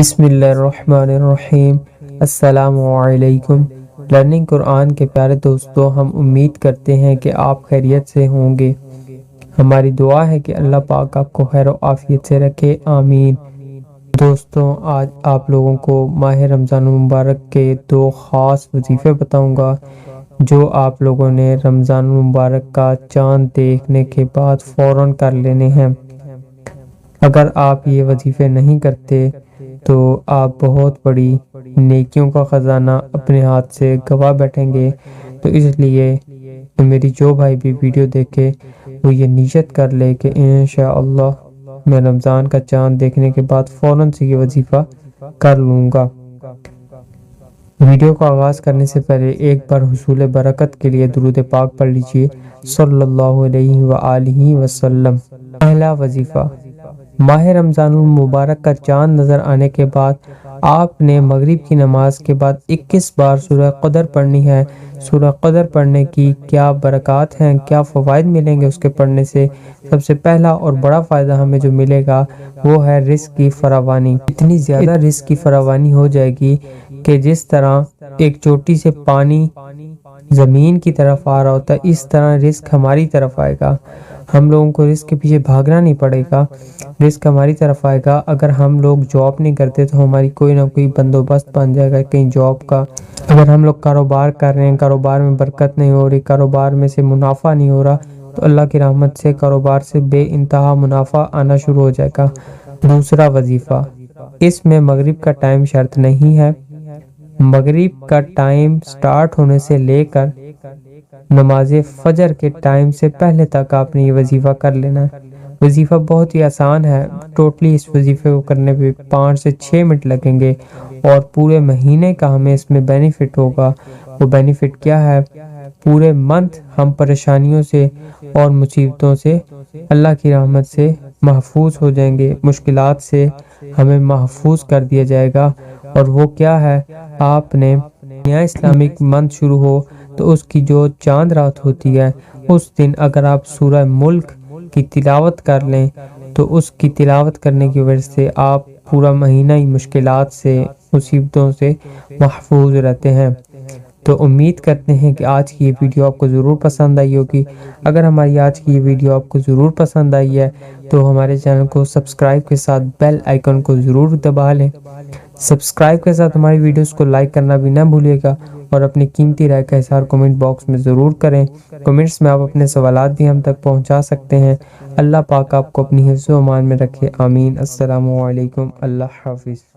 بسم اللہ الرحمن الرحیم۔ السلام علیکم۔ لرننگ قرآن کے پیارے دوستو، ہم امید کرتے ہیں کہ آپ خیریت سے ہوں گے۔ ہماری دعا ہے کہ اللہ پاک آپ کو خیر و عافیت سے رکھے، آمین۔ دوستو، آج آپ لوگوں کو ماہ رمضان المبارک کے 2 خاص وظیفے بتاؤں گا جو آپ لوگوں نے رمضان المبارک کا چاند دیکھنے کے بعد فوراً کر لینے ہیں۔ اگر آپ یہ وظیفے نہیں کرتے تو آپ بہت بڑی نیکیوں کا خزانہ اپنے ہاتھ سے گوا بیٹھیں گے۔ تو اس لیے میری جو بھائی بھی ویڈیو دیکھے وہ یہ نیت کر لے کہ انشاءاللہ میں رمضان کا چاند دیکھنے کے بعد فوراً سے یہ وظیفہ کر لوں گا۔ ویڈیو کو آغاز کرنے سے پہلے ایک بار حصول برکت کے لیے درود پاک پڑھ لیجئے صلی اللہ علیہ وآلہ وسلم۔ پہلا وظیفہ، ماہ رمضان المبارک کا چاند نظر آنے کے بعد آپ نے مغرب کی نماز کے بعد 21 بار سورہ قدر پڑھنی ہے۔ سورہ قدر پڑھنے کی کیا برکات ہیں، کیا فوائد ملیں گے اس کے پڑھنے سے؟ سب سے پہلا اور بڑا فائدہ ہمیں جو ملے گا وہ ہے رزق کی فراوانی۔ اتنی زیادہ رزق کی فراوانی ہو جائے گی کہ جس طرح ایک چوٹی سے پانی زمین کی طرف آ رہا ہوتا ہے، اس طرح رزق ہماری طرف آئے گا۔ ہم لوگوں کو رزق کے پیچھے بھاگنا نہیں پڑے گا، رزق ہماری طرف آئے گا۔ اگر ہم لوگ جاب نہیں کرتے تو ہماری کوئی نہ کوئی بندوبست بن جائے گا کہیں جاب کا۔ اگر ہم لوگ کاروبار کر رہے ہیں، کاروبار میں برکت نہیں ہو رہی، کاروبار میں سے منافع نہیں ہو رہا، تو اللہ کی رحمت سے کاروبار سے بے انتہا منافع آنا شروع ہو جائے گا۔ دوسرا وظیفہ، اس میں مغرب کا ٹائم شرط نہیں ہے۔ مغرب کا ٹائم سٹارٹ ہونے سے لے کر نماز فجر کے ٹائم سے پہلے تک آپ نے یہ وظیفہ کر لینا ہے۔ وظیفہ بہت ہی آسان ہے، ٹوٹلی اس وظیفے کو کرنے پہ 5 سے 6 منٹ لگیں گے اور پورے مہینے کا ہمیں اس میں بینیفٹ ہوگا۔ وہ بینیفٹ کیا ہے؟ پورے منتھ ہم پریشانیوں سے اور مصیبتوں سے اللہ کی رحمت سے محفوظ ہو جائیں گے، مشکلات سے ہمیں محفوظ کر دیا جائے گا۔ اور وہ کیا ہے؟ آپ نے نیا اسلامک منتھ شروع ہو تو اس کی جو چاند رات ہوتی ہے اس دن اگر آپ سورہ ملک کی تلاوت کر لیں تو اس کی تلاوت کرنے کی وجہ سے آپ پورا مہینہ ہی مشکلات سے، مصیبتوں سے محفوظ رہتے ہیں۔ تو امید کرتے ہیں کہ آج کی یہ ویڈیو آپ کو ضرور پسند آئی ہوگی۔ اگر ہماری آج کی یہ ویڈیو آپ کو ضرور پسند آئی ہے تو ہمارے چینل کو سبسکرائب کے ساتھ بیل آئیکن کو ضرور دبا لیں۔ سبسکرائب کے ساتھ ہماری ویڈیوز کو لائک کرنا بھی نہ بھولیے گا اور اپنی قیمتی رائے کا اظہار کمنٹ باکس میں ضرور کریں۔ کمنٹس میں آپ اپنے سوالات بھی ہم تک پہنچا سکتے ہیں۔ اللہ پاک آپ کو اپنی حفظ و امان میں رکھے، آمین۔ السلام علیکم، اللہ حافظ۔